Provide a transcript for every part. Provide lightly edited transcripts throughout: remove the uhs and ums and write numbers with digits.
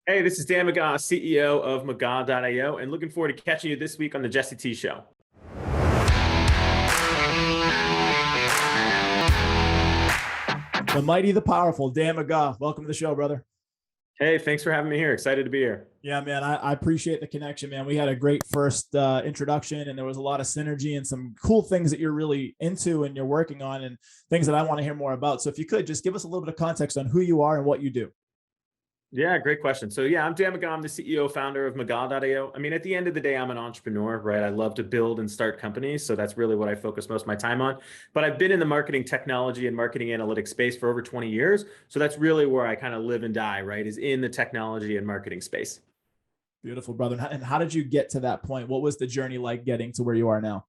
Hey, this is Dan McGaw, CEO of McGaw.io, and looking forward to catching you this week on the Jesse T Show. The mighty, the powerful, Dan McGaw. Welcome to the show, brother. Hey, thanks for having me here. Excited to be here. Yeah, man, I appreciate the connection, man. We had a great first introduction, and there was a lot of synergy and some cool things that you're really into and you're working on and things that I want to hear more about. So if you could just give us a little bit of context on who you are and what you do. Yeah, great question. So yeah, I'm Dan McGaw. I'm the CEO, founder of McGaw.io. I mean, at the end of the day, I'm an entrepreneur, right? I love to build and start companies. So that's really what I focus most of my time on. But I've been in the marketing technology and marketing analytics space for over 20 years. So that's really where I kind of live and die, right? Is in the technology and marketing space. Beautiful, brother. And how did you get to that point? What was the journey like getting to where you are now?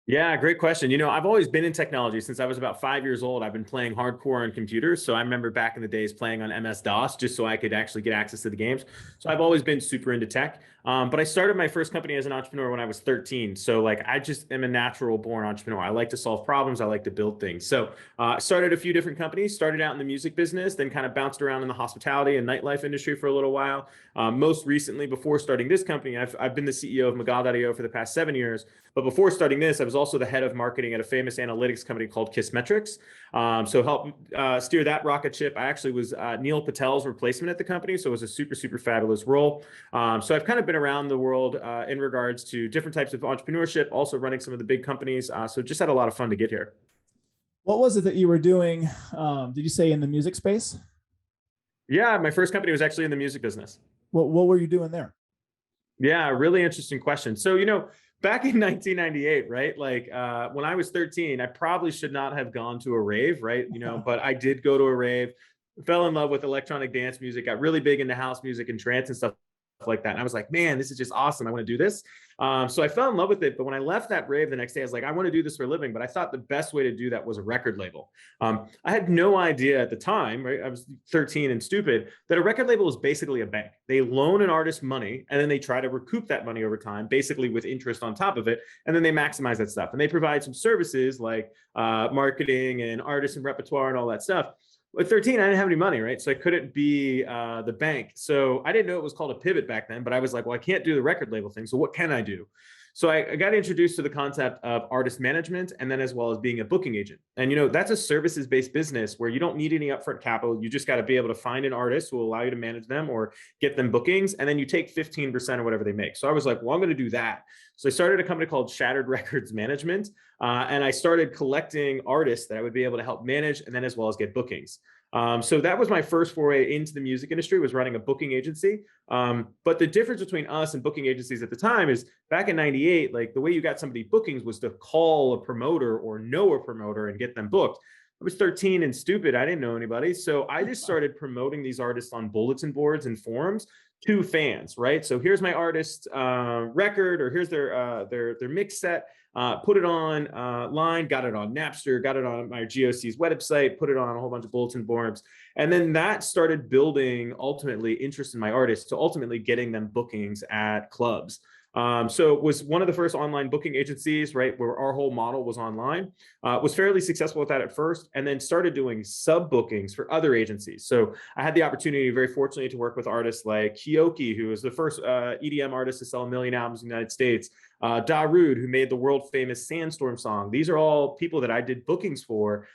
Yeah, great question. I've always been in technology since I was about 5 years old. I've been playing hardcore on computers. So I remember back in the days playing on MS-DOS just so I could actually get access to the games. So I've always been super into tech. But I started my first company as an entrepreneur when I was 13. So like I just am a natural born entrepreneur. I like to solve problems. I like to build things. So I started a few different companies, started out in the music business, then kind of bounced around in the hospitality and nightlife industry for a little while. Most recently, before starting this company, I've been the CEO of McGaw.io for the past 7 years. But before starting this, I was also the head of marketing at a famous analytics company called Kissmetrics. So help steer that rocket ship. I actually was Neil Patel's replacement at the company. So it was a super, super fabulous role. So I've kind of been around the world in regards to different types of entrepreneurship, also running some of the big companies. So just had a lot of fun to get here. What was it that you were doing? Did you say in the music space? Yeah, my first company was actually in the music business. What were you doing there? Yeah, really interesting question. So, back in 1998, right? Like when I was 13, I probably should not have gone to a rave, right? But I did go to a rave, fell in love with electronic dance music, got really big into house music and trance and stuff like that. And I was like, man, this is just awesome. I want to do this. So I fell in love with it. But when I left that rave the next day, I was like, I want to do this for a living. But I thought the best way to do that was a record label. I had no idea at the time, right? I was 13 and stupid, that a record label is basically a bank. They loan an artist money and then they try to recoup that money over time, basically with interest on top of it. And then they maximize that stuff. And they provide some services like marketing and artist and repertoire and all that stuff. At 13, I didn't have any money, right? So I couldn't be the bank. So I didn't know it was called a pivot back then, but I was like, well, I can't do the record label thing. So what can I do? So I got introduced to the concept of artist management and then as well as being a booking agent. And, that's a services-based business where you don't need any upfront capital. You just got to be able to find an artist who will allow you to manage them or get them bookings. And then you take 15% or whatever they make. So I was like, well, I'm going to do that. So I started a company called Shattered Records Management. And I started collecting artists that I would be able to help manage and then as well as get bookings. So that was my first foray into the music industry, was running a booking agency. But the difference between us and booking agencies at the time is back in 98, like the way you got somebody bookings was to call a promoter or know a promoter and get them booked. I was 13 and stupid. I didn't know anybody. So I just started promoting these artists on bulletin boards and forums to fans, right? So here's my artist record, or here's their mix set. Put it on line, got it on Napster, got it on my GOC's website, put it on a whole bunch of bulletin boards. And then that started building ultimately interest in my artists to ultimately getting them bookings at clubs. So it was one of the first online booking agencies, right, where our whole model was online. Was fairly successful with that at first, and then started doing sub bookings for other agencies. So I had the opportunity, very fortunately, to work with artists like Kyoki, who was the first EDM artist to sell 1 million albums in the United States. Darude, who made the world famous Sandstorm song. These are all people that I did bookings for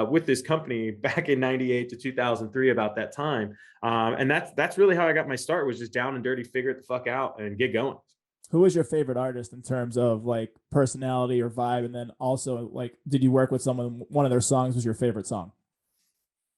with this company back in 98 to 2003, about that time. And that's really how I got my start, was just down and dirty, figure it the fuck out and get going. Who was your favorite artist in terms of like personality or vibe? And then also, like, did you work with someone, one of their songs was your favorite song?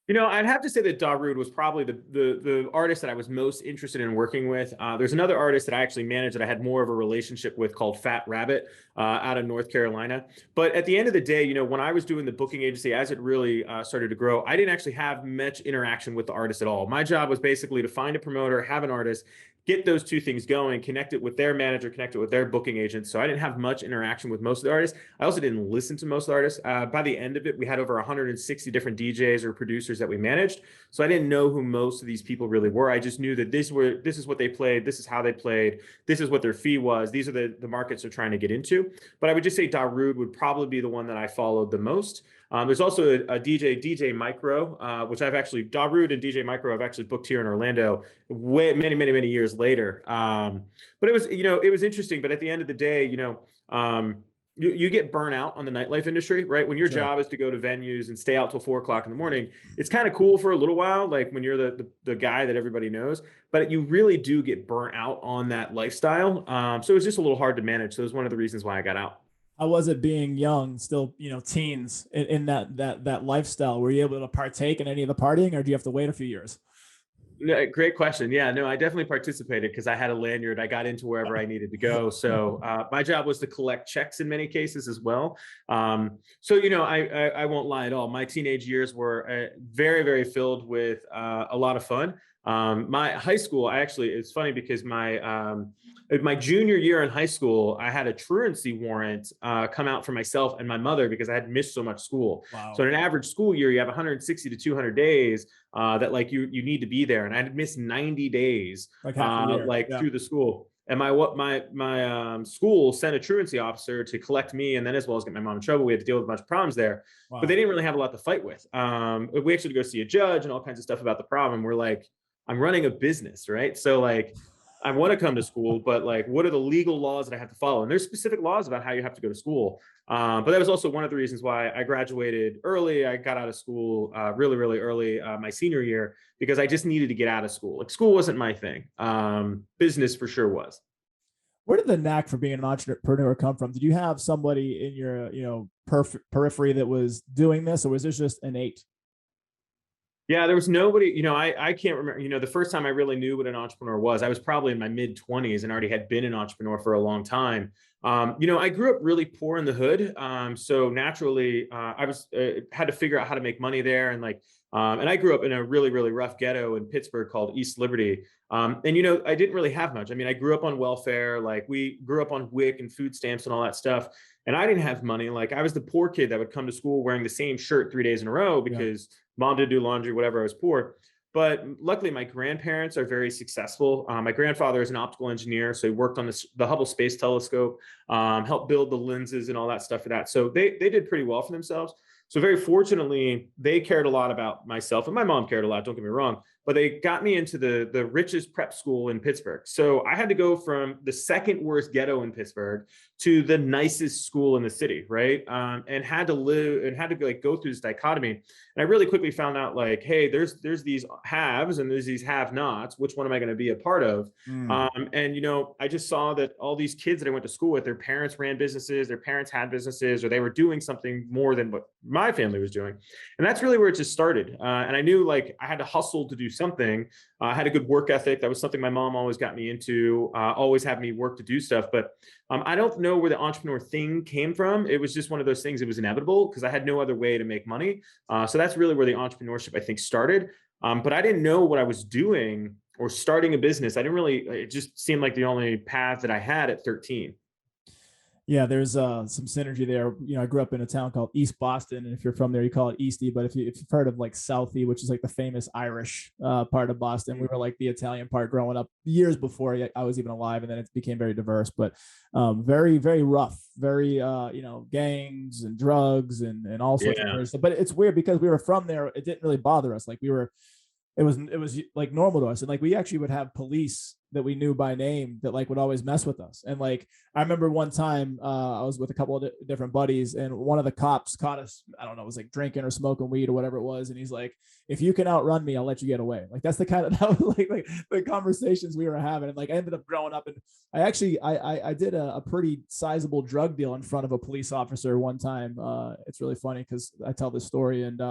I'd have to say that Darude was probably the artist that I was most interested in working with. There's another artist that I actually managed that I had more of a relationship with called Fat Rabbit out of North Carolina. But at the end of the day, when I was doing the booking agency, as it really started to grow, I didn't actually have much interaction with the artist at all. My job was basically to find a promoter, have an artist, get those two things going, connect it with their manager, connect it with their booking agent. So I didn't have much interaction with most of the artists. I also didn't listen to most of the artists. By the end of it, we had over 160 different DJs or producers that we managed. So I didn't know who most of these people really were. I just knew that this is what they played. This is how they played. This is what their fee was. These are the markets they're trying to get into. But I would just say Darude would probably be the one that I followed the most. There's also a DJ Micro, which I've actually Darude and DJ Micro I've actually booked here in Orlando way many years later. But it was, it was interesting. But at the end of the day, you get burnt out on the nightlife industry, right? When your Sure. job is to go to venues and stay out till 4 o'clock in the morning, it's kind of cool for a little while, like when you're the guy that everybody knows, but you really do get burnt out on that lifestyle. So it was just a little hard to manage. So it was one of the reasons why I got out. How was it being young, still, teens in that lifestyle? Were you able to partake in any of the partying, or do you have to wait a few years? No, great question. Yeah, no, I definitely participated because I had a lanyard. I got into wherever I needed to go. So my job was to collect checks in many cases as well. So I won't lie at all. My teenage years were very filled with a lot of fun. My high school, it's funny because my junior year in high school, I had a truancy warrant come out for myself and my mother because I had missed so much school. Wow. So in an average school year, you have 160 to 200 days that like you need to be there, and I had missed 90 days Like half a year. like Yeah. through the school. And my school sent a truancy officer to collect me, and then as well as get my mom in trouble. We had to deal with a bunch of problems there, Wow. but they didn't really have a lot to fight with. We actually had to go see a judge and all kinds of stuff about the problem. We're like, I'm running a business, right? So like, I want to come to school, but like, what are the legal laws that I have to follow? And there's specific laws about how you have to go to school. But that was also one of the reasons why I graduated early. I got out of school really early, my senior year, because I just needed to get out of school. Like school wasn't my thing. Business for sure was. Where did the knack for being an entrepreneur come from? Did you have somebody in your, periphery that was doing this, or was this just innate? Yeah, there was nobody, I can't remember, the first time I really knew what an entrepreneur was, I was probably in my mid 20s and already had been an entrepreneur for a long time. I grew up really poor in the hood. So naturally, I was had to figure out how to make money there. And I grew up in a really rough ghetto in Pittsburgh called East Liberty. And I didn't really have much. I mean, I grew up on welfare, like we grew up on WIC and food stamps and all that stuff. And I didn't have money. Like I was the poor kid that would come to school wearing the same shirt 3 days in a row because mom did do laundry, whatever. I was poor. But luckily, my grandparents are very successful. My grandfather is an optical engineer, so he worked on the Hubble Space Telescope, helped build the lenses and all that stuff for that. So they did pretty well for themselves. So very fortunately, they cared a lot about myself, and my mom cared a lot. Don't get me wrong, but they got me into the richest prep school in Pittsburgh. So I had to go from the second worst ghetto in Pittsburgh to the nicest school in the city, right? And had to like go through this dichotomy. And I really quickly found out like, hey, there's these haves and there's these have-nots. Which one am I going to be a part of? And I just saw that all these kids that I went to school with, their parents ran businesses, their parents had businesses, or they were doing something more than what my family was doing. And that's really where it just started. And I knew like I had to hustle to do something. I had a good work ethic. That was something my mom always got me into, always had me work to do stuff. But I don't know where the entrepreneur thing came from. It was just one of those things. It was inevitable because I had no other way to make money. So that's really where the entrepreneurship, I think, started. But I didn't know what I was doing or starting a business. It just seemed like the only path that I had at 13. Yeah, there's some synergy there. I grew up in a town called East Boston, and if you're from there, you call it Eastie. But if you've heard of like Southie, which is like the famous Irish part of Boston, we were like the Italian part growing up years before I was even alive, and then it became very diverse. But very rough, very gangs and drugs and all sorts of crazy stuff. But it's weird because we were from there; it didn't really bother us. Like it was like normal to us, and like we actually would have police that we knew by name that like would always mess with us. And like I remember one time I was with a couple of different buddies, and one of the cops caught us, I don't know, it was like drinking or smoking weed or whatever it was, and he's like, if you can outrun me, I'll let you get away. Like that's the kind of that was like the conversations we were having. And like I ended up growing up, and I did a pretty sizable drug deal in front of a police officer one time. It's really funny because I tell this story, and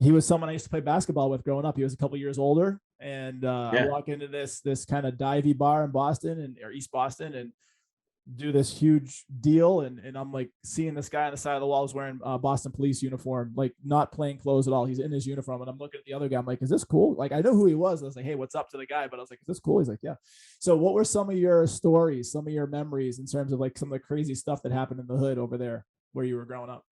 he was someone I used to play basketball with growing up. He was a couple years older, and I walk into this kind of divey bar in Boston or East Boston, and do this huge deal, and I'm like seeing this guy on the side of the wall is wearing a Boston police uniform, like not plain clothes at all. He's in his uniform, and I'm looking at the other guy. I'm like, is this cool? Like I know who he was. I was like, hey, what's up to the guy? But I was like, is this cool? He's like, yeah. So what were some of your stories, some of your memories in terms of like some of the crazy stuff that happened in the hood over there where you were growing up?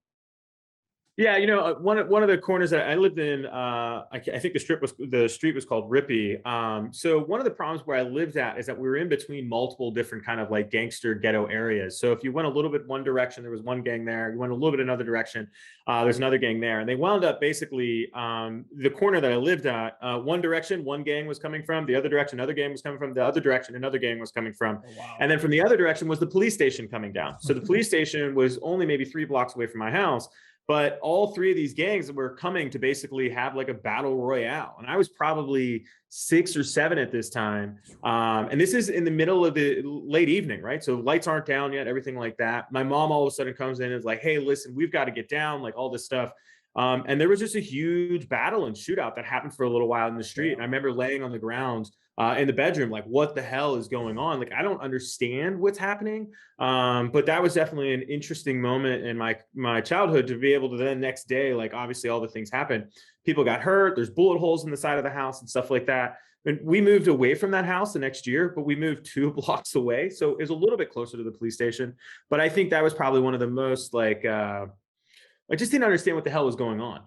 Yeah, one of the corners that I lived in, I think the street was called Rippey. So one of the problems where I lived at is that we were in between multiple different kind of like gangster ghetto areas. So if you went a little bit one direction, there was one gang there. You went a little bit another direction, there's another gang there, and they wound up basically the corner that I lived at. One direction, one gang was coming from. The other direction, another gang was coming from. The other direction, another gang was coming from. Oh, wow. And then from the other direction was the police station coming down. So the police station was only maybe 3 blocks away from my house. But all three of these gangs were coming to basically have like a battle royale. And I was probably 6 or 7 at this time. And this is in the middle of the late evening, right? So lights aren't down yet, everything like that. My mom all of a sudden comes in and is like, hey, listen, we've got to get down, like all this stuff. And there was just a huge battle and shootout that happened for a little while in the street. And I remember laying on the ground in the bedroom, like, what the hell is going on? Like, I don't understand what's happening. But that was definitely an interesting moment in my childhood to be able to then next day, like obviously all the things happened. People got hurt. There's bullet holes in the side of the house and stuff like that. And we moved away from that house the next year, but we moved 2 blocks away. So it was a little bit closer to the police station. But I think that was probably one of the most like, I just didn't understand what the hell was going on.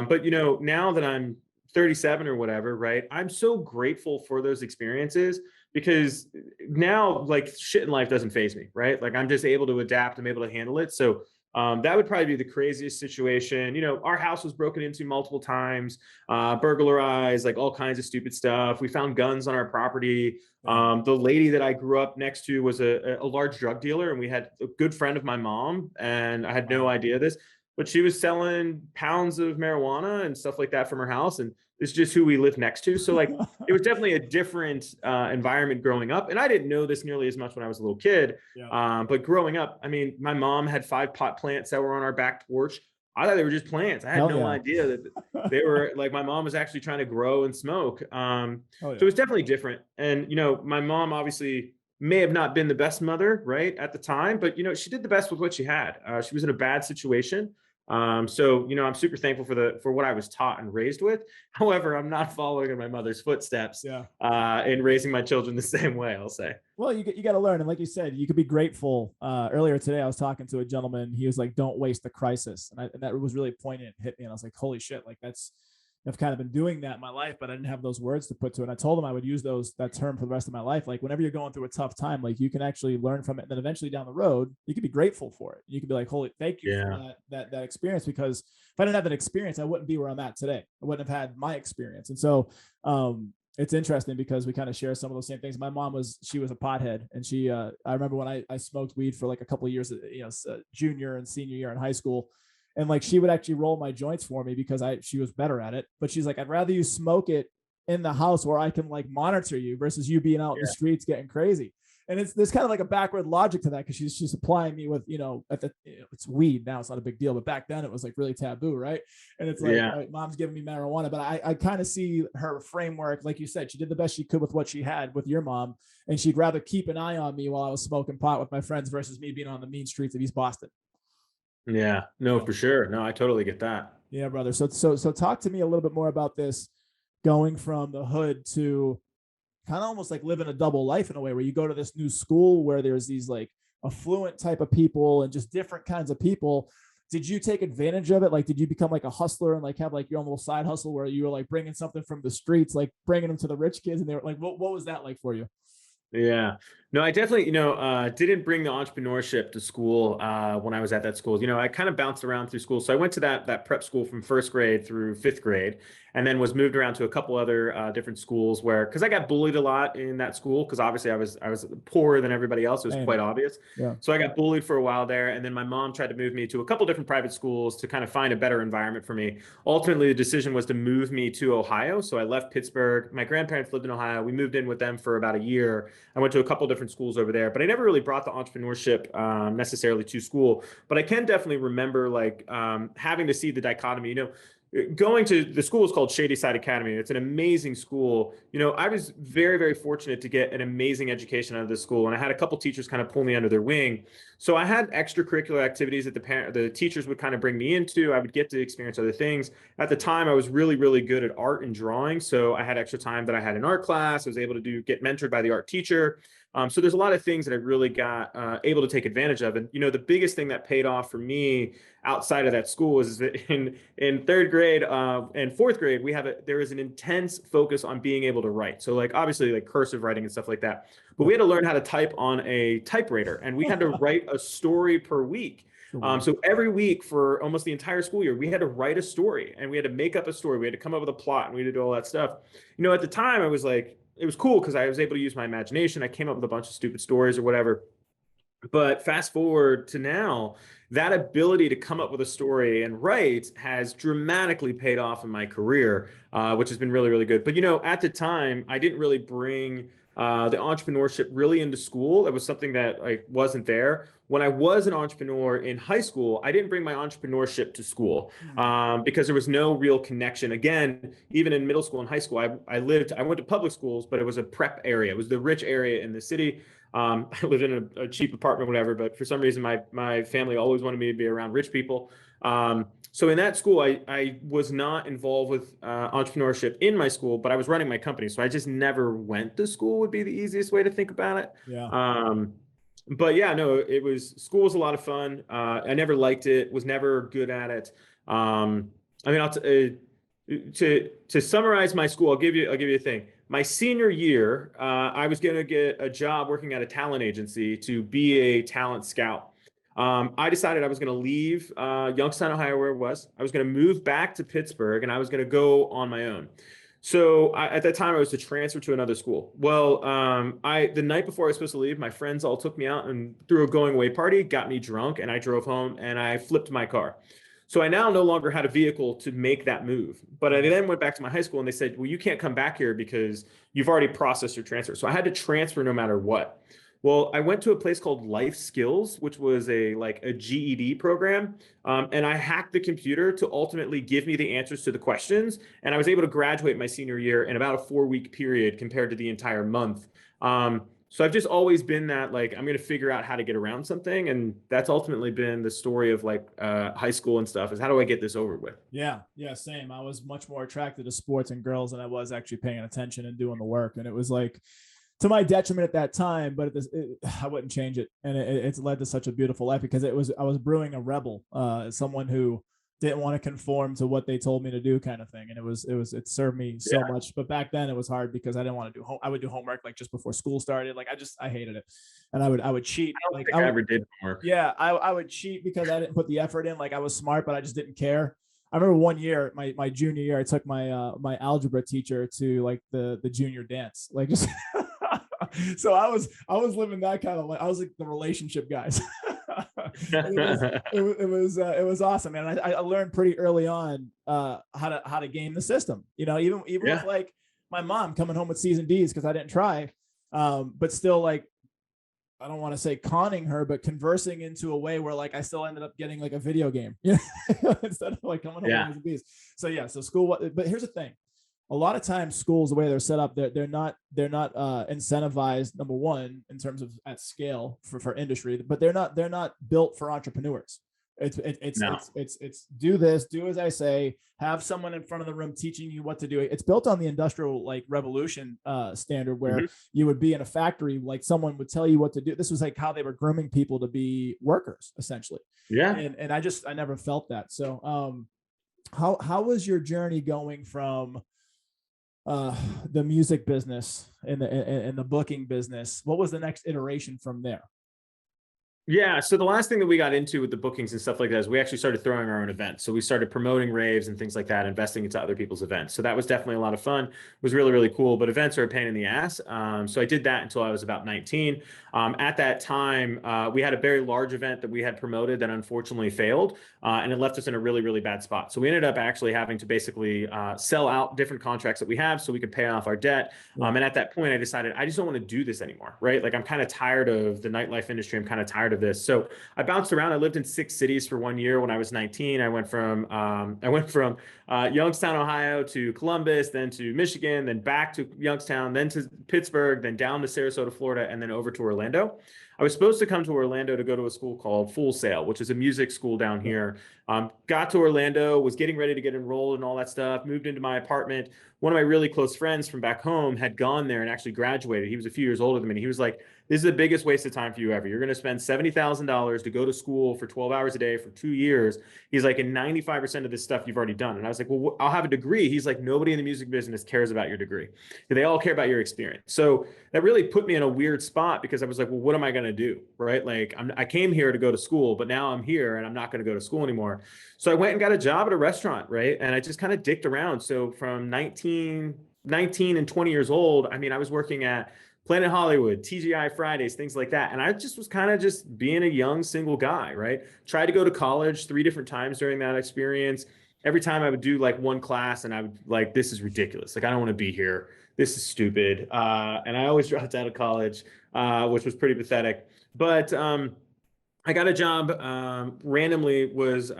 But now that I'm 37 or whatever, right? I'm so grateful for those experiences because now like shit in life doesn't faze me, right? Like I'm just able to adapt. I'm able to handle it. So that would probably be the craziest situation. Our house was broken into multiple times, burglarized, like all kinds of stupid stuff. We found guns on our property. The lady that I grew up next to was a large drug dealer, and we had a good friend of my mom, and I had no idea this, but she was selling pounds of marijuana and stuff like that from her house. And it's just who we live next to. So like, it was definitely a different environment growing up. And I didn't know this nearly as much when I was a little kid. Yeah. But growing up, I mean, my mom had 5 pot plants that were on our back porch. I thought they were just plants. I had no idea that they were like, my mom was actually trying to grow and smoke. So it was definitely different. And, my mom obviously may have not been the best mother, right, at the time, but, she did the best with what she had. She was in a bad situation. So, I'm super thankful for what I was taught and raised with. However, I'm not following in my mother's footsteps, in raising my children the same way, I'll say. Well, you got to learn. And like you said, you could be grateful. Earlier today, I was talking to a gentleman. He was like, don't waste the crisis. And that was really poignant, hit me. And I was like, holy shit, like I've kind of been doing that in my life, but I didn't have those words to put to it. And I told him I would use that term for the rest of my life. Like whenever you're going through a tough time, like you can actually learn from it. And then eventually down the road, you can be grateful for it. You can be like, holy, thank you for that experience. Because if I didn't have that experience, I wouldn't be where I'm at today. I wouldn't have had my experience. And so, it's interesting because we kind of share some of those same things. My mom she was a pothead, and I remember when I smoked weed for like a couple of years, junior and senior year in high school. And like, she would actually roll my joints for me because she was better at it. But she's like, I'd rather you smoke it in the house where I can like monitor you versus you being out in the streets getting crazy. And there's kind of like a backward logic to that, because she's supplying me with, it's weed now, it's not a big deal, but back then it was like really taboo, right? And it's like, right, mom's giving me marijuana, but I kind of see her framework, like you said, she did the best she could with what she had with your mom, and she'd rather keep an eye on me while I was smoking pot with my friends versus me being on the mean streets of East Boston. Yeah, no, for sure. No, I totally get that. Yeah, brother. So talk to me a little bit more about this, going from the hood to kind of almost like living a double life in a way, where you go to this new school where there's these like affluent type of people and just different kinds of people. Did you take advantage of it? Like, did you become like a hustler and like have like your own little side hustle where you were like bringing something from the streets, like bringing them to the rich kids? And they were like, what was that like for you? Yeah, no, I definitely, didn't bring the entrepreneurship to school when I was at that school. I kind of bounced around through school. So I went to that prep school from 1st grade through 5th grade, and then was moved around to a couple other different schools because I got bullied a lot in that school, because obviously I was poorer than everybody else. It was quite obvious. Yeah. So I got bullied for a while there, and then my mom tried to move me to a couple different private schools to kind of find a better environment for me. Ultimately, the decision was to move me to Ohio. So I left Pittsburgh. My grandparents lived in Ohio. We moved in with them for about a year. I went to a couple different schools over there, but I never really brought the entrepreneurship necessarily to school. But I can definitely remember like having to see the dichotomy. Going to the school is called Shady Side Academy. It's an amazing school. I was very, very fortunate to get an amazing education out of this school, and I had a couple teachers kind of pull me under their wing. So I had extracurricular activities that the teachers would kind of bring me into. I would get to experience other things. At the time, I was really, really good at art and drawing, so I had extra time that I had in art class. I was able to get mentored by the art teacher. So there's a lot of things that I really got able to take advantage of. And, the biggest thing that paid off for me outside of that school is that in third grade and fourth grade, there is an intense focus on being able to write. So like, obviously like cursive writing and stuff like that, but we had to learn how to type on a typewriter, and we had to write a story per week. So every week for almost the entire school year, we had to write a story, and we had to make up a story. We had to come up with a plot, and we had to do all that stuff. At the time I was like, it was cool because I was able to use my imagination. I came up with a bunch of stupid stories or whatever. But fast forward to now, that ability to come up with a story and write has dramatically paid off in my career, which has been really, really good. But, at the time, I didn't really bring the entrepreneurship really into school. It was something that wasn't there. When I was an entrepreneur in high school, I didn't bring my entrepreneurship to school because there was no real connection. Again, even in middle school and high school, I went to public schools, but it was a prep area. It was the rich area in the city. I lived in a cheap apartment, whatever, but for some reason, my family always wanted me to be around rich people. So in that school, I was not involved with entrepreneurship in my school, but I was running my company. So I just never went to school would be the easiest way to think about it. Yeah. But yeah, no, school was a lot of fun. I never liked it, was never good at it. I mean, to summarize my school, I'll give you a thing. My senior year, I was going to get a job working at a talent agency to be a talent scout. I decided I was going to leave Youngstown, Ohio, where it was. I was going to move back to Pittsburgh, and I was going to go on my own. So at that time, I was to transfer to another school. Well, the night before I was supposed to leave, my friends all took me out and threw a going away party, got me drunk, and I drove home and I flipped my car. So I now no longer had a vehicle to make that move. But I then went back to my high school and they said, well, you can't come back here because you've already processed your transfer. So I had to transfer no matter what. Well, I went to a place called Life Skills, which was a GED program. And I hacked the computer to ultimately give me the answers to the questions. And I was able to graduate my senior year in about a 4-week period compared to the entire month. So I've just always been that, I'm going to figure out how to get around something. And that's ultimately been the story of high school and stuff, is how do I get this over with? Yeah. Yeah. Same. I was much more attracted to sports and girls than I was actually paying attention and doing the work. And it was to my detriment at that time, but I wouldn't change it. And it's led to such a beautiful life because I was brewing a rebel, someone who didn't want to conform to what they told me to do, kind of thing. And it served me so much. But back then it was hard because I didn't want to I would do homework just before school started. I hated it. And I would cheat. I don't think I ever did homework. Yeah. I would cheat because I didn't put the effort in. I was smart, but I just didn't care. I remember one year, my junior year, I took my algebra teacher to the junior dance. So I was living that kind of life. I was the relationship guys. It was awesome, man. I learned pretty early on how to game the system. Even with my mom coming home with C's and D's because I didn't try, but still I don't want to say conning her, but conversing into a way where I still ended up getting a video game, instead of coming home with A's and B's. So school. But here's the thing. A lot of times schools, the way they're set up, they're not incentivized, number one, in terms of at scale for industry, but they're not built for entrepreneurs. It's do this, do as I say, have someone in front of the room teaching you what to do. It's built on the industrial revolution standard where you would be in a factory, someone would tell you what to do. This was how they were grooming people to be workers, essentially. Yeah. And I never felt that. So how was your journey going from the music business and the booking business? What was the next iteration from there? Yeah. So the last thing that we got into with the bookings and stuff like that is we actually started throwing our own events. So we started promoting raves and things like that, investing into other people's events. So that was definitely a lot of fun. It was really, really cool, but events are a pain in the ass. So I did that until I was about 19. At that time, we had a very large event that we had promoted that unfortunately failed. And it left us in a really, really bad spot. So we ended up actually having to basically sell out different contracts that we have so we could pay off our debt. And at that point, I decided I just don't want to do this anymore, right? I'm kind of tired of the nightlife industry. I'm kind of tired of this. So I bounced around. I lived in 6 cities for 1 year when I was 19. I went from Youngstown, Ohio to Columbus, then to Michigan, then back to Youngstown, then to Pittsburgh, then down to Sarasota, Florida, and then over to Orlando. I was supposed to come to Orlando to go to a school called Full Sail, which is a music school down here. Got to Orlando, was getting ready to get enrolled and all that stuff, moved into my apartment. One of my really close friends from back home had gone there and actually graduated. He was a few years older than me. And he was like, this is the biggest waste of time for you ever. You're going to spend $70,000 to go to school for 12 hours a day for 2 years. He's like, and 95% of this stuff you've already done. And I was like, well, I'll have a degree. He's like, nobody in the music business cares about your degree. They all care about your experience. So that really put me in a weird spot because I was like, well, what am I going to do? Right? Like I came here to go to school, but now I'm here and I'm not going to go to school anymore. So I went and got a job at a restaurant. Right. And I just kind of dicked around. So from 19 and 20 years old, I mean, I was working at Planet Hollywood, TGI Fridays, things like that. And I just was kind of just being a young single guy, right? Tried to go to college 3 different times during that experience. Every time I would do like one class and I would like, this is ridiculous. Like, I don't want to be here. This is stupid. And I always dropped out of college, which was pretty pathetic. But I got a job, randomly was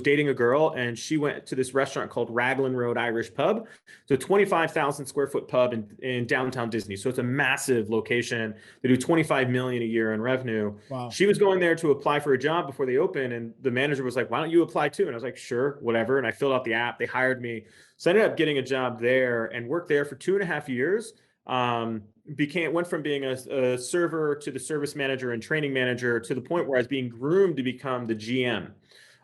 dating a girl, and she went to this restaurant called Raglan Road Irish Pub. It's a 25,000 square foot pub in downtown Disney. So it's a massive location. They do 25 million a year in revenue. Wow. She was going there to apply for a job before they open, and the manager was like, why don't you apply too? And I was like, sure, whatever. And I filled out the app. They hired me. So I ended up getting a job there and worked there for 2.5 years. Went from being a server to the service manager and training manager to the point where I was being groomed to become the GM.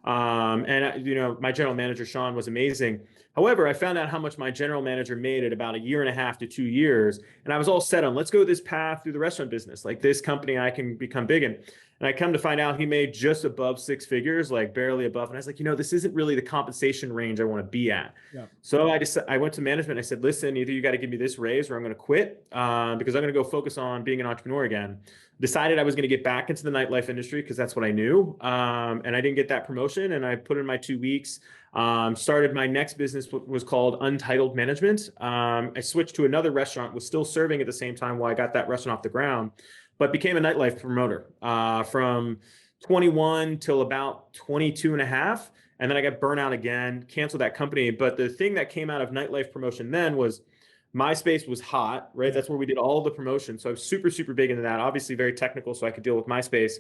My general manager, Sean, was amazing. However, I found out how much my general manager made at about 1.5 to 2 years. And I was all set on, let's go this path through the restaurant business. Like, this company I can become big in. And I come to find out he made just above 6 figures, like barely above. And I was like, this isn't really the compensation range I want to be at. Yeah. So I went to management. I said, listen, either you got to give me this raise or I'm going to quit, because I'm going to go focus on being an entrepreneur again. Decided I was going to get back into the nightlife industry because that's what I knew. And I didn't get that promotion, and I put in my 2 weeks. Started my next business, was called Untitled Management. I switched to another restaurant, was still serving at the same time while I got that restaurant off the ground, but became a nightlife promoter from 21 till about 22 and a half. And then I got burnt out again, canceled that company. But the thing that came out of nightlife promotion then was MySpace was hot, right? That's where we did all the promotion. So I was super, super big into that, obviously very technical, so I could deal with MySpace.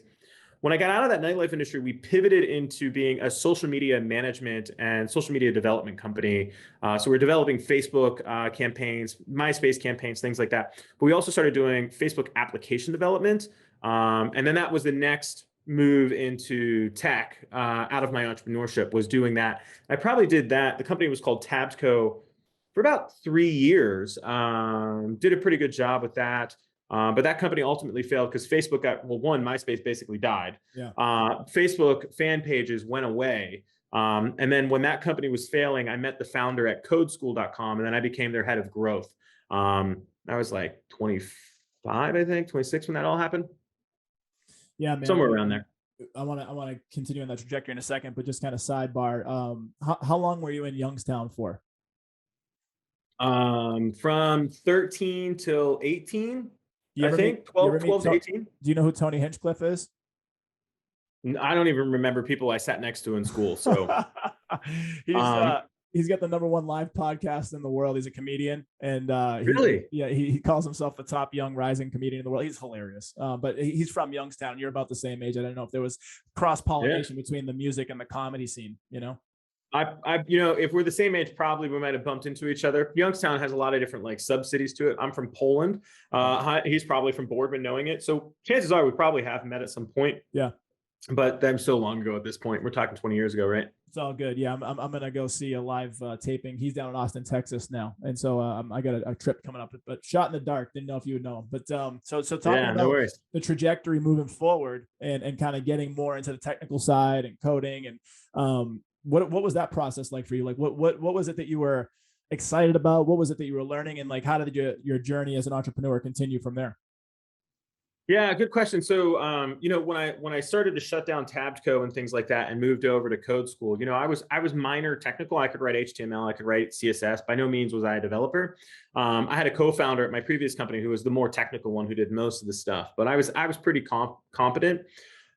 When I got out of that nightlife industry, we pivoted into being a social media management and social media development company. So we're developing Facebook campaigns, MySpace campaigns, things like that. But we also started doing Facebook application development. And then that was the next move into tech out of my entrepreneurship, was doing that. I probably did that. The company was called Tabsco for about 3 years. Did a pretty good job with that. But that company ultimately failed because Facebook MySpace basically died. Yeah. Facebook fan pages went away. And then when that company was failing, I met the founder at codeschool.com, and then I became their head of growth. I was like 25, I think, 26 when that all happened. Yeah, man. Somewhere around there. I want to continue on that trajectory in a second, but just kind of sidebar. How long were you in Youngstown for? From 13 till 18. I think 12 to 18. Do you know who Tony Hinchcliffe is? I don't even remember people I sat next to in school. So he's got the #1 live podcast in the world. He's a comedian, and really, he calls himself the top young rising comedian in the world. He's hilarious. But he's from Youngstown. You're about the same age. I don't know if there was cross pollination between the music and the comedy scene. If we're the same age, probably we might have bumped into each other. Youngstown has a lot of different like sub-cities to it. I'm from Poland. He's probably from Boardman, knowing it. So chances are we probably have met at some point. Yeah. But that was so long ago at this point. We're talking 20 years ago, right? It's all good. Yeah, I'm gonna go see a live taping. He's down in Austin, Texas now, and so I got a trip coming up. But Shot in the Dark, didn't know if you would know him. But so talking about the trajectory moving forward and kind of getting more into the technical side and coding and what was that process like for you? Like what was it that you were excited about? What was it that you were learning? And like, how did your journey as an entrepreneur continue from there? Yeah, good question. So, when I started to shut down Tabsco and things like that and moved over to code school, I was minor technical. I could write HTML, I could write CSS. By no means was I a developer. I had a co-founder at my previous company who was the more technical one, who did most of the stuff, but I was pretty competent.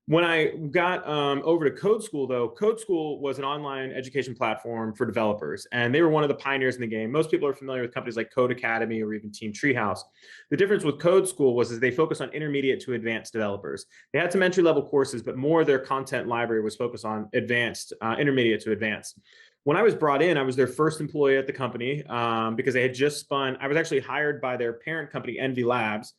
When I got over to Code School, though, Code School was an online education platform for developers, and they were one of the pioneers in the game. Most people are familiar with companies like Code Academy or even Team Treehouse. The difference with Code School was they focused on intermediate to advanced developers. They had some entry-level courses, but more of their content library was focused on advanced, intermediate to advanced. When I was brought in, I was their first employee at the company because they had just spun. I was actually hired by their parent company, Envy Labs,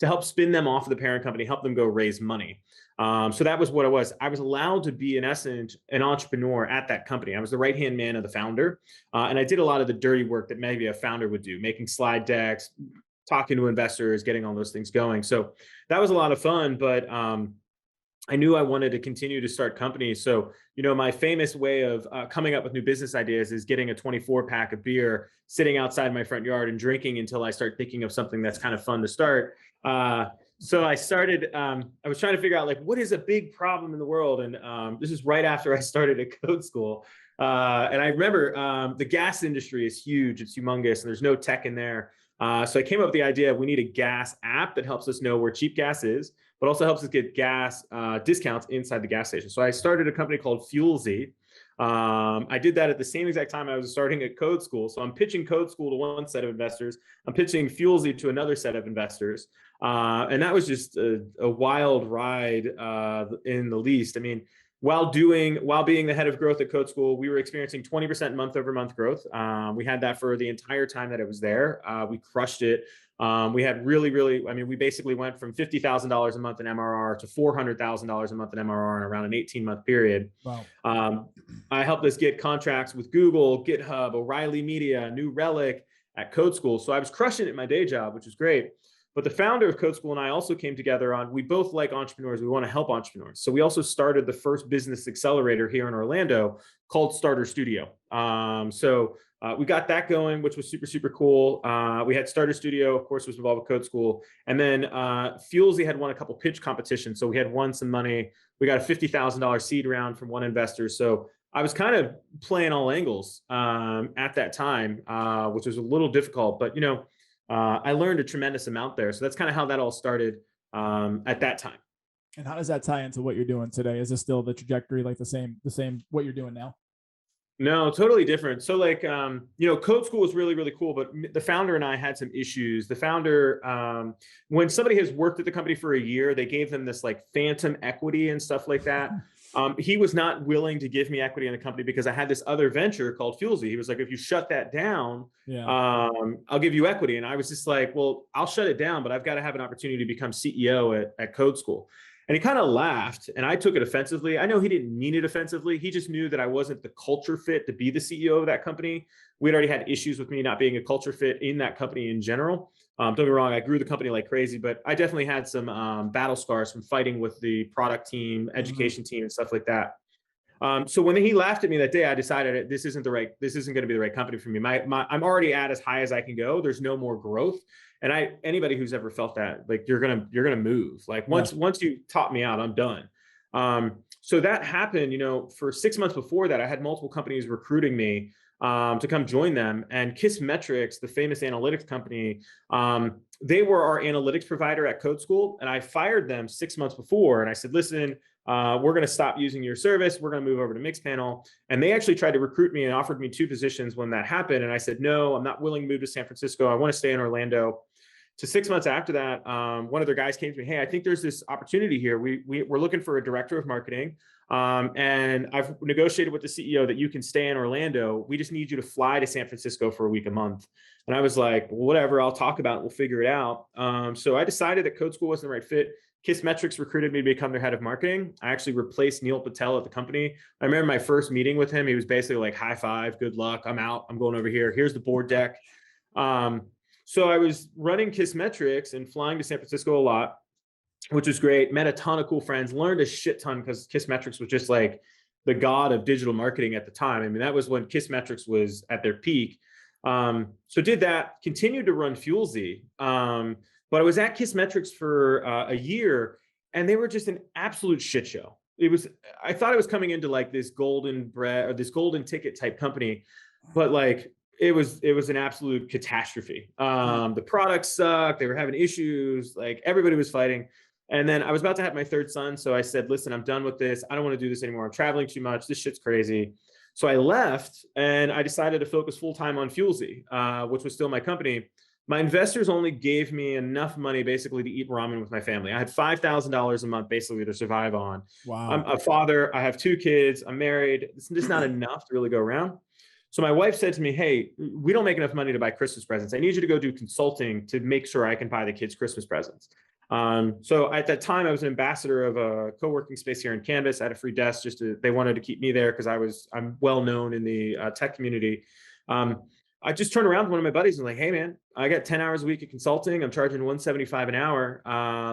to help spin them off of the parent company, help them go raise money. So that was what it was. I was allowed to be, in essence, an entrepreneur at that company. I was the right-hand man of the founder. And I did a lot of the dirty work that maybe a founder would do, making slide decks, talking to investors, getting all those things going. So that was a lot of fun, but I knew I wanted to continue to start companies. So, my famous way of coming up with new business ideas is getting a 24 pack of beer, sitting outside my front yard and drinking until I start thinking of something that's kind of fun to start. So I started, I was trying to figure out, like, what is a big problem in the world? And this is right after I started at Code School. And I remember the gas industry is huge. It's humongous, and there's no tech in there. So I came up with the idea of we need a gas app that helps us know where cheap gas is, but also helps us get gas discounts inside the gas station. So I started a company called FuelZ. I did that at the same exact time I was starting at Code School. So I'm pitching Code School to one set of investors. I'm pitching FuelZ to another set of investors. And that was just a wild ride in the least. I mean, while being the head of growth at Code School, we were experiencing 20% month over month growth. We had that for the entire time that it was there. We crushed it. We had really, I mean, we basically went from $50,000 a month in MRR to $400,000 a month in MRR in around an 18-month period. Wow. I helped us get contracts with Google, GitHub, O'Reilly Media, New Relic at Code School. So I was crushing it in my day job, which was great. But the founder of Code School and I also came together on, we both like entrepreneurs. We want to help entrepreneurs. So we also started the first business accelerator here in Orlando called Starter Studio. We got that going, which was super, super cool. We had Starter Studio, of course, was involved with Code School. And then FuelZ had won a couple pitch competitions. So we had won some money. We got a $50,000 seed round from one investor. So I was kind of playing all angles at that time, which was a little difficult. But, I learned a tremendous amount there. So that's kind of how that all started at that time. And how does that tie into what you're doing today? Is this still the trajectory, like the same what you're doing now? No, totally different. So Code School was really, really cool, but the founder and I had some issues. The founder, when somebody has worked at the company for a year, they gave them this like phantom equity and stuff like that. He was not willing to give me equity in the company because I had this other venture called FuelZ. He was like, if you shut that down, I'll give you equity. And I was just like, well, I'll shut it down, but I've got to have an opportunity to become CEO at Code School. And he kind of laughed, and I took it offensively. I know he didn't mean it offensively. He just knew that I wasn't the culture fit to be the CEO of that company. We'd already had issues with me not being a culture fit in that company in general. Don't get me wrong, I grew the company like crazy, but I definitely had some battle scars from fighting with the product team, education team, and stuff like that. So when he laughed at me that day, I decided this isn't going to be the right company for me. I'm already at as high as I can go. There's no more growth. And anybody who's ever felt that, like, you're gonna move. Like once you top me out, I'm done. So that happened, for 6 months before that, I had multiple companies recruiting me to come join them. And Kissmetrics, the famous analytics company, they were our analytics provider at Code School. And I fired them 6 months before. And I said, listen, we're going to stop using your service. We're going to move over to Mixpanel. And they actually tried to recruit me and offered me 2 positions when that happened. And I said, no, I'm not willing to move to San Francisco. I want to stay in Orlando. So 6 months after that, one of their guys came to me, hey, I think there's this opportunity here. We're looking for a director of marketing. And I've negotiated with the CEO that you can stay in Orlando. We just need you to fly to San Francisco for a week, a month. And I was like, well, whatever, I'll talk about it. We'll figure it out. So I decided that Code School wasn't the right fit. Kissmetrics recruited me to become their head of marketing. I actually replaced Neil Patel at the company. I remember my first meeting with him. He was basically like, high five, good luck. I'm out. I'm going over here. Here's the board deck. So I was running Kissmetrics and flying to San Francisco a lot, which was great. Met a ton of cool friends, learned a shit ton because Kissmetrics was just like the god of digital marketing at the time. I mean, that was when Kissmetrics was at their peak. So did that, continued to run FuelZ. But I was at Kissmetrics for a year, and they were just an absolute shit show. I thought I was coming into like this golden bread or this golden ticket type company, but like it was an absolute catastrophe. The products sucked. They were having issues. Like everybody was fighting. And then I was about to have my third son. So I said, listen, I'm done with this. I don't want to do this anymore. I'm traveling too much. This shit's crazy. So I left and I decided to focus full time on Fuelsy, which was still my company. My investors only gave me enough money basically to eat ramen with my family. I had $5,000 a month basically to survive on. I'm Wow. a father. I have 2 kids. I'm married. It's just not enough to really go around. So my wife said to me, hey, we don't make enough money to buy Christmas presents. I need you to go do consulting to make sure I can buy the kids Christmas presents. So at that time, I was an ambassador of a co-working space here in Canvas. I had a free desk they wanted to keep me there because I'm well known in the tech community. I just turned around to one of my buddies and like, hey man, I got 10 hours a week of consulting. I'm charging $175 an hour.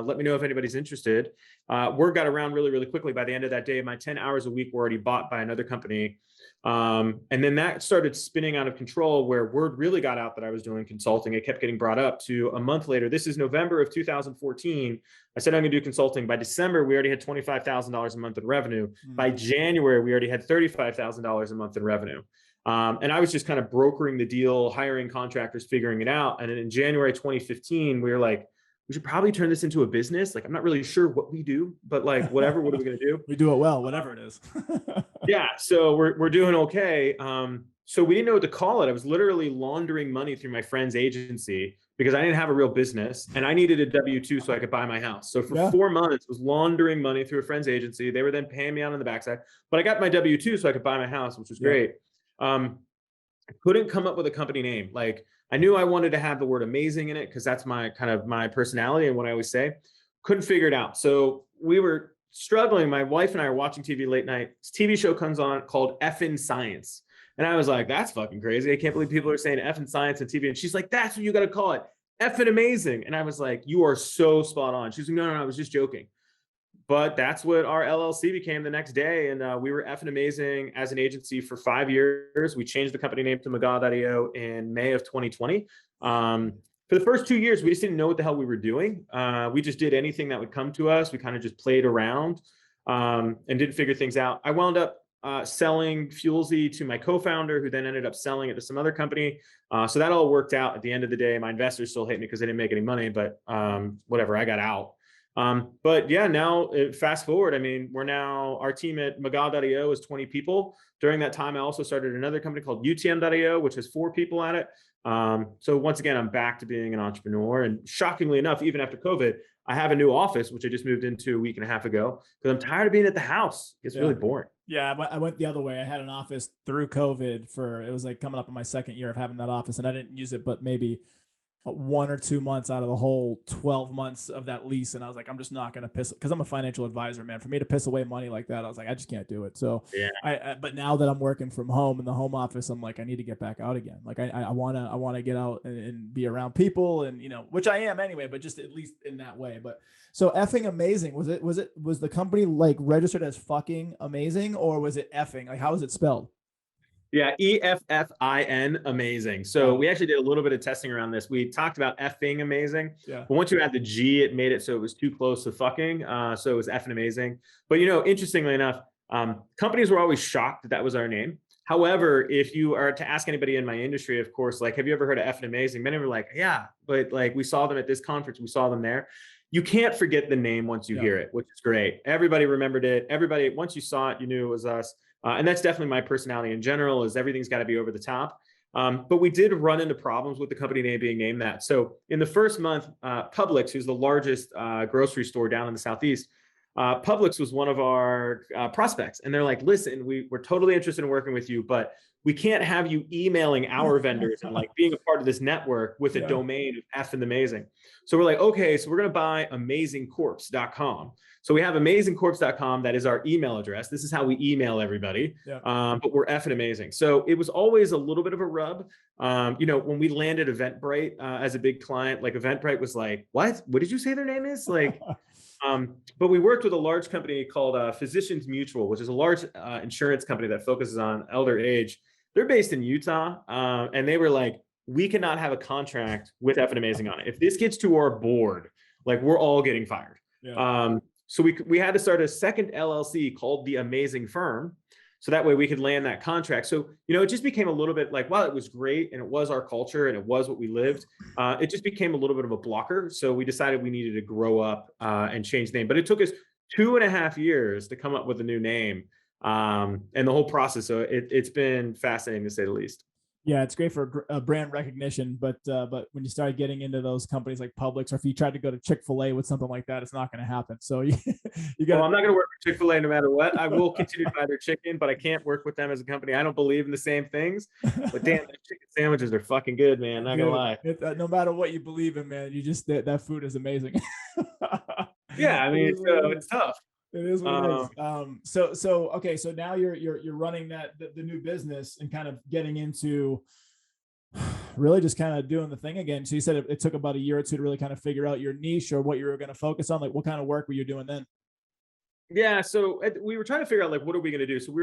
Let me know if anybody's interested. Word got around really, really quickly. By the end of that day, my 10 hours a week were already bought by another company. And then that started spinning out of control where word really got out that I was doing consulting. It kept getting brought up to a month later. This is November of 2014. I said, I'm gonna do consulting. By December, we already had $25,000 a month in revenue. By January, we already had $35,000 a month in revenue. And I was just kind of brokering the deal, hiring contractors, figuring it out. And then in January 2015, we were like, we should probably turn this into a business. Like, I'm not really sure what we do, but like, whatever, what are we going to do? We do it well, whatever it is. Yeah. So we're doing okay. So we didn't know what to call it. I was literally laundering money through my friend's agency because I didn't have a real business and I needed a W-2 so I could buy my house. So for 4 months, I was laundering money through a friend's agency. They were then paying me out on the backside, but I got my W-2 so I could buy my house, which was great. I couldn't come up with a company name. Like I knew I wanted to have the word amazing in it because that's my kind of my personality and what I always say. Couldn't figure it out. So we were struggling. My wife and I are watching TV late night. This TV show comes on called Effin' Science. And I was like, that's fucking crazy. I can't believe people are saying Effin' Science on TV. And she's like, that's what you got to call it. Effin' Amazing. And I was like, you are so spot on. She's like, no, I was just joking. But that's what our LLC became the next day. And we were effing amazing as an agency for 5 years. We changed the company name to McGaw.io in May of 2020. For the first 2 years, we just didn't know what the hell we were doing. We just did anything that would come to us. We kind of just played around and didn't figure things out. I wound up selling Fuelsy to my co-founder, who then ended up selling it to some other company. So that all worked out at the end of the day. My investors still hate me because they didn't make any money, but whatever, I got out. But yeah, now fast forward, I mean, our team at McGaw.io is 20 people. During that time, I also started another company called UTM.io, which has 4 people at it. So once again, I'm back to being an entrepreneur. And shockingly enough, even after COVID, I have a new office, which I just moved into a week and a half ago because I'm tired of being at the house. It's really boring. Yeah, I went the other way. I had an office through COVID it was like coming up on my second year of having that office, and I didn't use it, but maybe 1 or 2 months out of the whole 12 months of that lease. And I was like, I'm just not going to piss, because I'm a financial advisor, man. For me to piss away money like that, I was like, I just can't do it. So yeah. But now that I'm working from home in the home office, I'm like, I need to get back out again. Like I want to get out and be around people, and which I am anyway, but just at least in that way. But so effing amazing. Was the company like registered as fucking amazing, or was it effing? Like, how is it spelled? Yeah, EFFIN, amazing. So we actually did a little bit of testing around this. We talked about effing amazing, but once you add the G, it made it so it was too close to fucking. So it was effing amazing. But interestingly enough, companies were always shocked that was our name. However, if you are to ask anybody in my industry, of course, like, have you ever heard of effing amazing? Many were like, yeah, but like we saw them at this conference, we saw them there. You can't forget the name once you hear it, which is great. Everybody remembered it. Everybody, once you saw it, you knew it was us. And that's definitely my personality in general, is everything's got to be over the top. But we did run into problems with the company name being named that. So in the first month, Publix, who's the largest grocery store down in the Southeast, Publix was one of our prospects. And they're like, listen, we're totally interested in working with you, but we can't have you emailing our vendors and like being a part of this network with a domain of F and amazing. So we're like, okay, so we're going to buy amazingcorpse.com. So we have amazingcorpse.com. That is our email address. This is how we email everybody. But we're effing amazing. So it was always a little bit of a rub. When we landed Eventbrite as a big client, like Eventbrite was like, what did you say their name is? Like, but we worked with a large company called Physicians Mutual, which is a large insurance company that focuses on elder age. They're based in Utah. And they were like, we cannot have a contract with effing amazing on it. If this gets to our board, like we're all getting fired. So we had to start a second LLC called The Amazing Firm. So that way we could land that contract. So, it just became a little bit like, while it was great and it was our culture and it was what we lived, it just became a little bit of a blocker. So we decided we needed to grow up and change the name. But it took us 2.5 years to come up with a new name, and the whole process. So it's been fascinating, to say the least. Yeah, it's great for brand recognition, but when you start getting into those companies like Publix, or if you try to go to Chick-fil-A with something like that, it's not going to happen. So you got. Well, I'm not going to work with Chick-fil-A no matter what. I will continue to buy their chicken, but I can't work with them as a company. I don't believe in the same things. But damn, their chicken sandwiches are fucking good, man. Not gonna lie. No matter what you believe in, man, you just that food is amazing. Yeah, I mean, it's tough. It is what it is. So okay, so now you're running the new business and kind of getting into really just kind of doing the thing again. So you said it took about a year or two to really kind of figure out your niche or what you were going to focus on. Like, what kind of work were you doing then? Yeah, so we were trying to figure out, like, what are we going to do? So we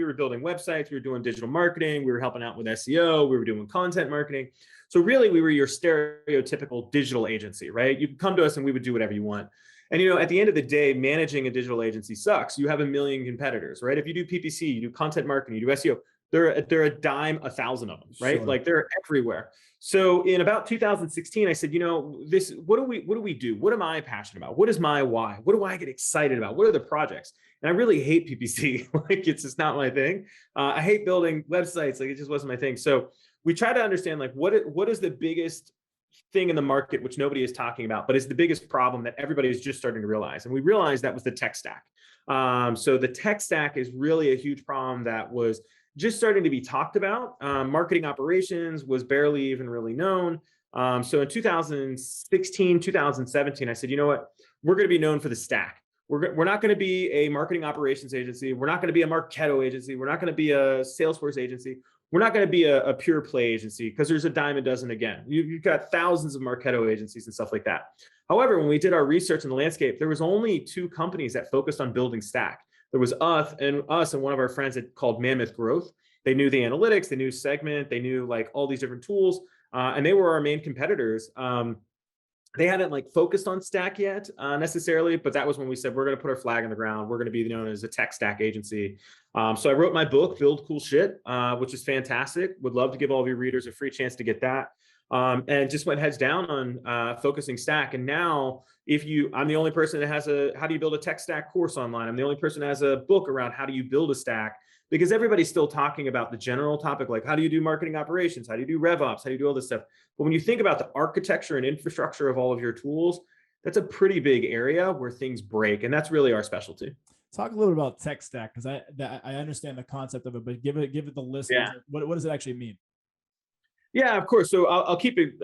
were building websites, we were doing digital marketing, we were helping out with SEO, we were doing content marketing. So really, we were your stereotypical digital agency, right? You could come to us and we would do whatever you want. And at the end of the day, managing a digital agency sucks. You have a million competitors, right? If you do PPC, you do content marketing, you do SEO, they're a dime a thousand of them, right? Sure. Like, they're everywhere. So in about 2016, I said, what do we do? What am I passionate about? What is my why? What do I get excited about? What are the projects? And I really hate PPC. Like, it's just not my thing. I hate building websites. Like, it just wasn't my thing. So we try to understand, like, what is the biggest thing in the market, which nobody is talking about, but is the biggest problem that everybody is just starting to realize. And we realized that was the tech stack. So the tech stack is really a huge problem that was just starting to be talked about. Marketing operations was barely even really known. So in 2016, 2017, I said, you know what, we're going to be known for the stack. We're not going to be a marketing operations agency. We're not going to be a Marketo agency. We're not going to be a Salesforce agency. We're not going to be a pure play agency, because there's a dime a dozen again. You've got thousands of Marketo agencies and stuff like that. However, when we did our research in the landscape, there was only 2 companies that focused on building stack. There was us and one of our friends called Mammoth Growth. They knew the analytics, they knew segment, they knew like all these different tools, and they were our main competitors. They hadn't focused on stack yet necessarily, but that was when we said, we're going to put our flag in the ground. We're going to be known as a tech stack agency. So I wrote my book, Build Cool Shit, which is fantastic. Would love to give all of your readers a free chance to get that. And just went heads down on focusing stack. And now, I'm the only person that has how do you build a tech stack course online. I'm the only person that has a book around how do you build a stack, because everybody's still talking about the general topic, like how do you do marketing operations? How do you do RevOps? How do you do all this stuff? But when you think about the architecture and infrastructure of all of your tools, that's a pretty big area where things break. And that's really our specialty. Talk a little about tech stack, because I understand the concept of it, but give it the listeners. Yeah. What does it actually mean? Yeah, of course. So I'll keep it.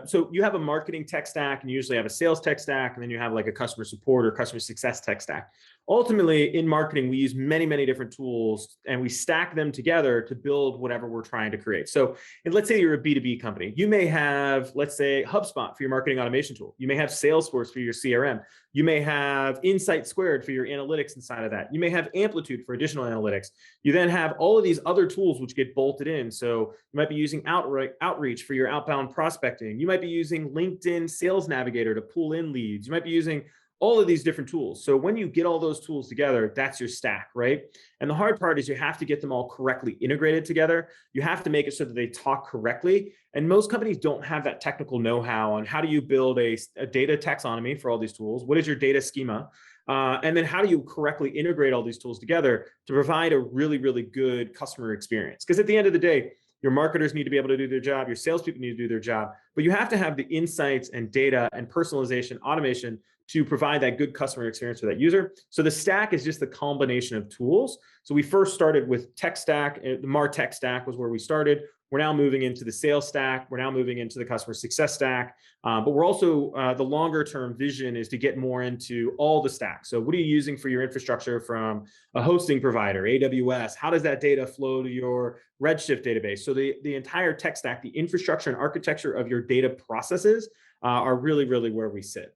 So you have a marketing tech stack, and you usually have a sales tech stack, and then you have like a customer support or customer success tech stack. Ultimately, in marketing, we use many, many different tools, and we stack them together to build whatever we're trying to create. So let's say you're a B2B company. You may have, let's say, HubSpot for your marketing automation tool. You may have Salesforce for your CRM. You may have Insight Squared for your analytics inside of that. You may have Amplitude for additional analytics. You then have all of these other tools which get bolted in. So you might be using Outreach for your outbound prospecting. You might be using LinkedIn Sales Navigator to pull in leads. You might be using all of these different tools. So when you get all those tools together, that's your stack, right? And the hard part is you have to get them all correctly integrated together. You have to make it so that they talk correctly. And most companies don't have that technical know-how on how do you build a data taxonomy for all these tools? What is your data schema? And then how do you correctly integrate all these tools together to provide a really, really good customer experience? Because at the end of the day, your marketers need to be able to do their job. Your salespeople need to do their job, but you have to have the insights and data and personalization, automation to provide that good customer experience for that user. So the stack is just the combination of tools. So we first started with tech stack. The MarTech stack was where we started. We're now moving into the sales stack. We're now moving into the customer success stack. But we're also, the longer term vision is to get more into all the stacks. So what are you using for your infrastructure from a hosting provider, AWS? How does that data flow to your Redshift database? So the entire tech stack, the infrastructure and architecture of your data processes are really, really where we sit.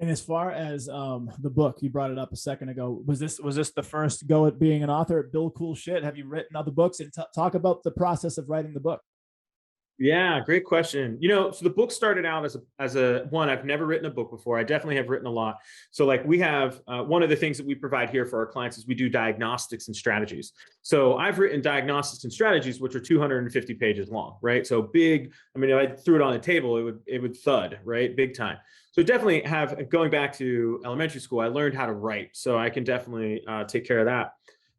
And as far as the book, you brought it up a second ago. Was this the first go at being an author at Build Cool Shit? Have you written other books? And talk about the process of writing the book. Yeah, great question. So the book started out as a one. I've never written a book before. I definitely have written a lot. So like we have one of the things that we provide here for our clients is we do diagnostics and strategies. So I've written diagnostics and strategies which are 250 pages long, right? So big. I mean, if I threw it on the table, it would thud, right? Big time. So definitely have going back to elementary school, I learned how to write, so I can definitely take care of that.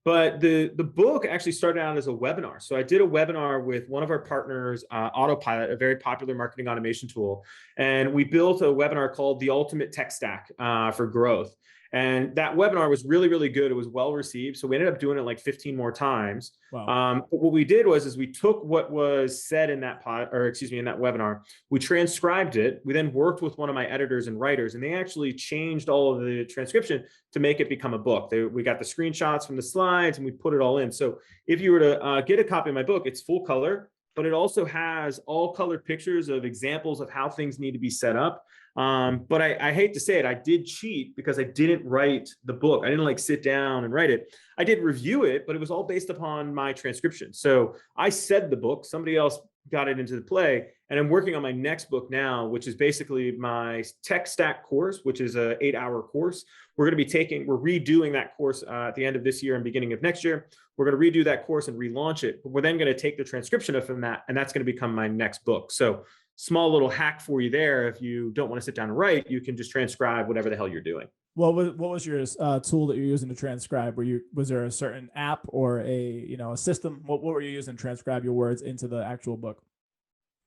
But the book actually started out as a webinar. So I did a webinar with one of our partners, Autopilot, a very popular marketing automation tool, and we built a webinar called "The Ultimate Tech Stack for Growth." And that webinar was really, really good. It was well received. So we ended up doing it like 15 more times. Wow. But what we did was we took what was said in that in that webinar, we transcribed it. We then worked with one of my editors and writers, and they actually changed all of the transcription to make it become a book. We got the screenshots from the slides and we put it all in. So if you were to get a copy of my book, it's full color, but it also has all colored pictures of examples of how things need to be set up. But I hate to say it, I did cheat because I didn't write the book. I didn't like sit down and write it. I did review it, but it was all based upon my transcription. So I said the book, somebody else got it into the play. And I'm working on my next book now, which is basically my tech stack course, which is a 8-hour course. We're redoing that course at the end of this year and beginning of next year. We're going to redo that course and relaunch it. But we're then going to take the transcription from that, and that's going to become my next book. So small little hack for you there. If you don't want to sit down and write, you can just transcribe whatever the hell you're doing. What was your tool that you're using to transcribe? Was there a certain app or a system? What were you using to transcribe your words into the actual book?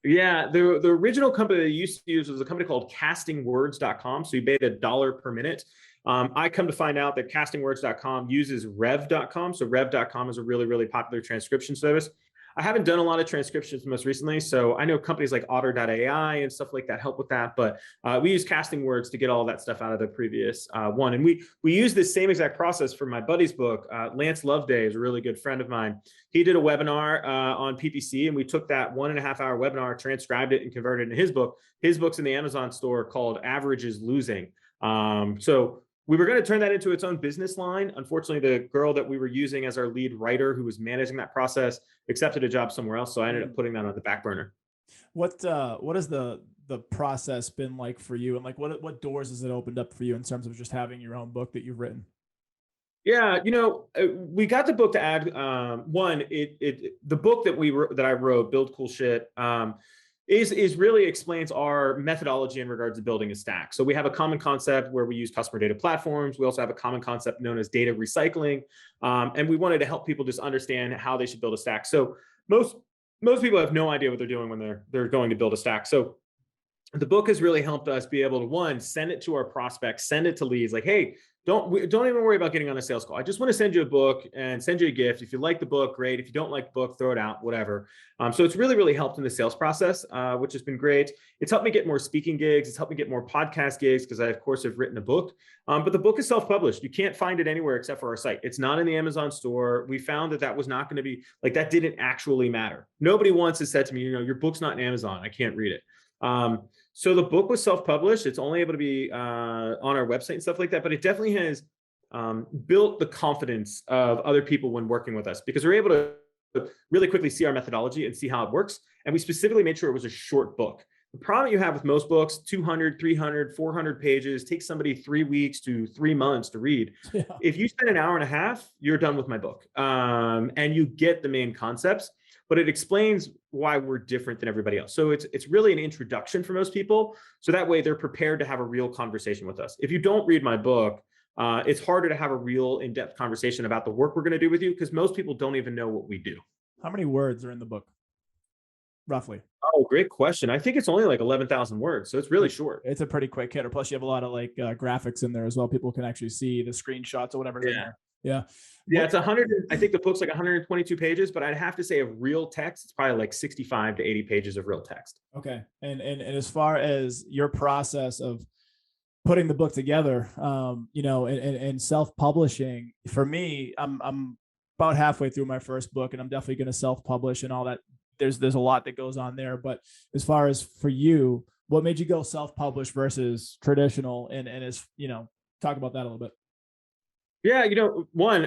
Yeah, the original company they used to use was a company called castingwords.com. So you paid $1 per minute. I come to find out that castingwords.com uses rev.com. So rev.com is a really, really popular transcription service. I haven't done a lot of transcriptions most recently, so I know companies like Otter.ai and stuff like that help with that, but we use Casting Words to get all that stuff out of the previous one. And we use this same exact process for my buddy's book. Lance Loveday is a really good friend of mine. He did a webinar on PPC, and we took that 1.5-hour webinar, transcribed it, and converted it into his book. His book's in the Amazon store called Average is Losing. So we were going to turn that into its own business line. Unfortunately, the girl that we were using as our lead writer, who was managing that process, accepted a job somewhere else. So I ended up putting that on the back burner. What has the process been like for you, and like what doors has it opened up for you in terms of just having your own book that you've written? Yeah, we got the book to add the book that I wrote, Build Cool Shit. Is really explains our methodology in regards to building a stack. So we have a common concept where we use customer data platforms. We also have a common concept known as data recycling. And we wanted to help people just understand how they should build a stack. So most people have no idea what they're doing when they're going to build a stack. So the book has really helped us be able to, one, send it to our prospects, send it to leads, like, hey, don't even worry about getting on a sales call. I just want to send you a book and send you a gift. If you like the book, great. If you don't like the book, throw it out, whatever. So it's really, really helped in the sales process, which has been great. It's helped me get more speaking gigs. It's helped me get more podcast gigs because I, of course, have written a book. But the book is self-published. You can't find it anywhere except for our site. It's not in the Amazon store. We found that was not going to be, like, that didn't actually matter. Nobody once has said to me, your book's not in Amazon. I can't read it. So the book was self-published. It's only able to be on our website and stuff like that, but it definitely has built the confidence of other people when working with us, because we're able to really quickly see our methodology and see how it works. And we specifically made sure it was a short book. The problem you have with most books, 200, 300, 400 pages, takes somebody 3 weeks to 3 months to read. Yeah. If you spend an hour and a half, you're done with my book. And you get the main concepts, but it explains why we're different than everybody else. So it's really an introduction for most people. So that way they're prepared to have a real conversation with us. If you don't read my book, it's harder to have a real in-depth conversation about the work we're going to do with you, because most people don't even know what we do. How many words are in the book, roughly? Oh, great question. I think it's only like 11,000 words. So it's really short. It's a pretty quick hitter. Plus you have a lot of like graphics in there as well. People can actually see the screenshots or whatever's in there. Yeah. Yeah. It's 100. I think the book's like 122 pages, but I'd have to say of real text, it's probably like 65 to 80 pages of real text. Okay. And as far as your process of putting the book together, and self-publishing, for me, I'm about halfway through my first book, and I'm definitely going to self-publish and all that. There's a lot that goes on there, but as far as for you, what made you go self-publish versus traditional, and talk about that a little bit. Yeah, one,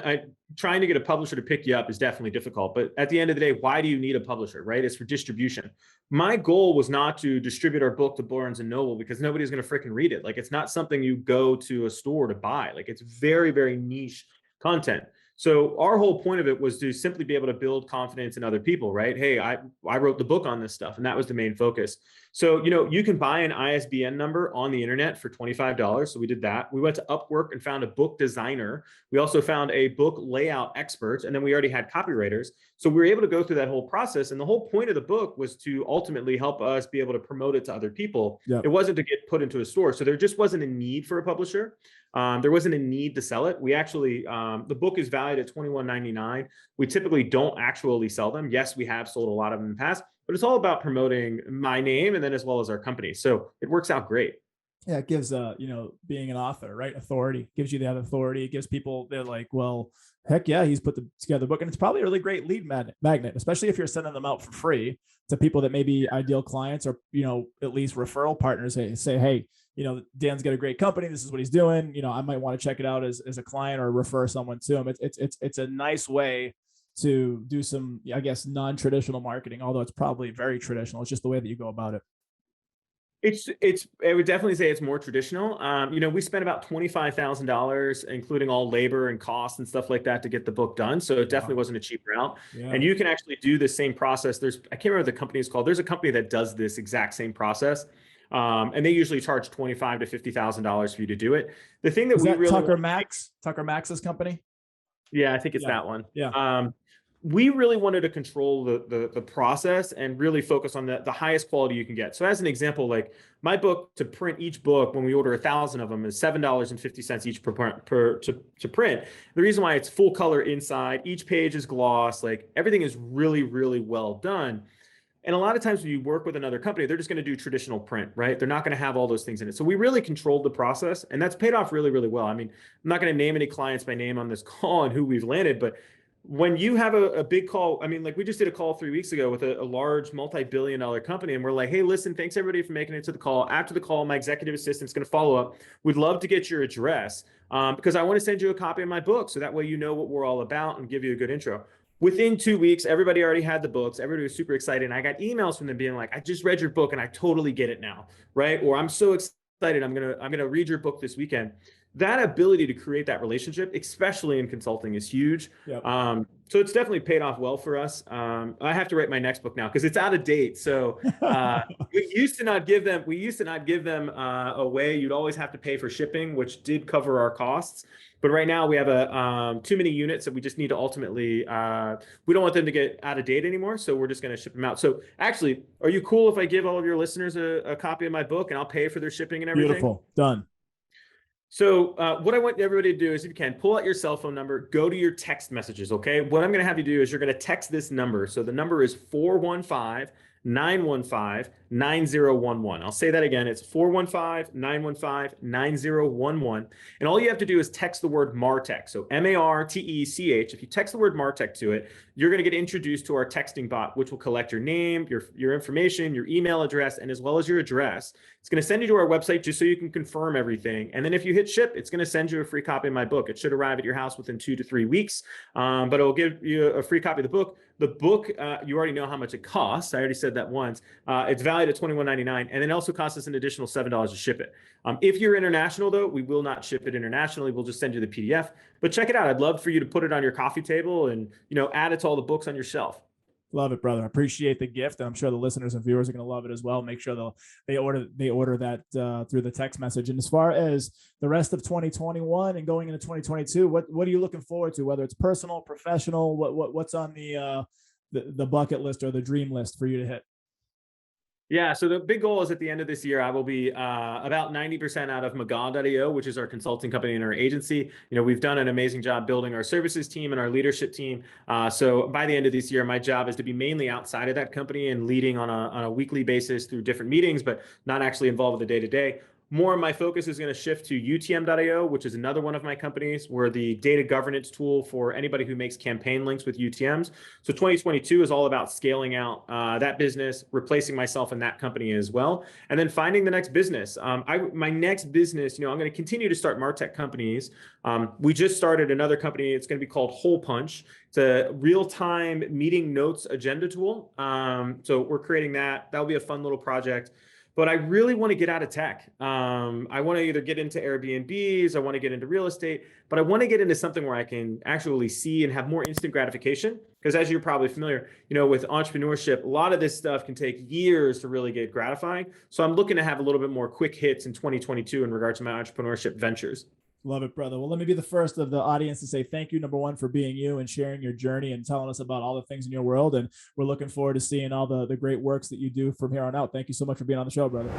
trying to get a publisher to pick you up is definitely difficult. But at the end of the day, why do you need a publisher, right? It's for distribution. My goal was not to distribute our book to Barnes and Noble because nobody's going to freaking read it. Like, it's not something you go to a store to buy. Like, it's very, very niche content. So our whole point of it was to simply be able to build confidence in other people, right? Hey, I wrote the book on this stuff, and that was the main focus. So, you can buy an ISBN number on the internet for $25. So we did that. We went to Upwork and found a book designer. We also found a book layout expert, and then we already had copywriters. So we were able to go through that whole process. And the whole point of the book was to ultimately help us be able to promote it to other people. Yep. It wasn't to get put into a store. So there just wasn't a need for a publisher. There wasn't a need to sell it. We actually, the book is valued at $21.99. We typically don't actually sell them. Yes, we have sold a lot of them in the past, but it's all about promoting my name and then as well as our company. So it works out great. Yeah, it gives being an author, right? Authority gives you that authority. It gives people, they're like, well, heck yeah, he's put together book, and it's probably a really great lead magnet, especially if you're sending them out for free to people that may be ideal clients or at least referral partners. Say, hey, Dan's got a great company. This is what he's doing. I might want to check it out as a client or refer someone to him. It's a nice way to do some, I guess, non-traditional marketing, although it's probably very traditional. It's just the way that you go about it. I would definitely say it's more traditional. We spent about $25,000, including all labor and costs and stuff like that, to get the book done. So it definitely wasn't a cheap route. Yeah. And you can actually do the same process. I can't remember what the company is called. There's a company that does this exact same process. And they usually charge $25,000 to $50,000 for you to do it. The thing that Tucker Max's company. Yeah, I think it's that one. Yeah. We really wanted to control the process and really focus on the highest quality you can get. So as an example, like my book, to print each book, when we order 1,000 of them, is $7.50 each to print. The reason why it's full color inside, each page is gloss, like everything is really, really well done. And a lot of times when you work with another company, they're just going to do traditional print, right? They're not going to have all those things in it. So we really controlled the process, and that's paid off really, really well. I mean, I'm not going to name any clients by name on this call and who we've landed, but when you have a big call, I mean, like we just did a call 3 weeks ago with a large multi-billion-dollar company, and we're like, hey, listen, thanks everybody for making it to the call. After the call, my executive assistant's going to follow up. We'd love to get your address because I want to send you a copy of my book, so that way you know what we're all about and give you a good intro. Within 2 weeks, everybody already had the books. Everybody was super excited. And I got emails from them being like, I just read your book and I totally get it now, right? Or I'm so excited. I'm gonna read your book this weekend. That ability to create that relationship, especially in consulting, is huge. Yep. So it's definitely paid off well for us. I have to write my next book now because it's out of date. So we used to not give them away. You'd always have to pay for shipping, which did cover our costs. But right now we have too many units that we just need to ultimately, we don't want them to get out of date anymore. So we're just going to ship them out. So actually, are you cool if I give all of your listeners a copy of my book and I'll pay for their shipping and everything? Beautiful. Done. So what I want everybody to do is, if you can, pull out your cell phone number, go to your text messages, okay? What I'm going to have you do is you're going to text this number. So the number is 415-915-9011. I'll say that again. It's 415-915-9011. And all you have to do is text the word MarTech. So MARTECH. If you text the word MarTech to it, you're going to get introduced to our texting bot, which will collect your name, your information, your email address, and as well as your address. It's going to send you to our website just so you can confirm everything. And then if you hit ship, it's going to send you a free copy of my book. It should arrive at your house within 2 to 3 weeks, but it'll give you a free copy of the book. The book, you already know how much it costs. I already said that once. It's valued at $21.99, and then it also costs us an additional $7 to ship it. If you're international, though, we will not ship it internationally. We'll just send you the PDF. But check it out. I'd love for you to put it on your coffee table and add it to all the books on your shelf. Love it, brother. Appreciate the gift. And I'm sure the listeners and viewers are going to love it as well. Make sure they order that through the text message. And as far as the rest of 2021 and going into 2022, what are you looking forward to? Whether it's personal, professional, what's on the bucket list or the dream list for you to hit? Yeah, so the big goal is at the end of this year, I will be about 90% out of McGaw.io, which is our consulting company and our agency. We've done an amazing job building our services team and our leadership team. So by the end of this year, my job is to be mainly outside of that company and leading on a weekly basis through different meetings, but not actually involved with the day-to-day. more of my focus is going to shift to UTM.io, which is another one of my companies. We're the data governance tool for anybody who makes campaign links with UTMs. So 2022 is all about scaling out that business, replacing myself in that company as well, and then finding the next business. My next business, I'm going to continue to start MarTech companies. We just started another company. It's going to be called Hole Punch. It's a real-time meeting notes agenda tool. So we're creating that. That'll be a fun little project. But I really want to get out of tech. I want to either get into Airbnbs, I want to get into real estate, but I want to get into something where I can actually see and have more instant gratification. Because as you're probably familiar, with entrepreneurship, a lot of this stuff can take years to really get gratifying. So I'm looking to have a little bit more quick hits in 2022 in regards to my entrepreneurship ventures. Love it, brother. Well, let me be the first of the audience to say thank you, number one, for being you and sharing your journey and telling us about all the things in your world. And we're looking forward to seeing all the great works that you do from here on out. Thank you so much for being on the show, brother.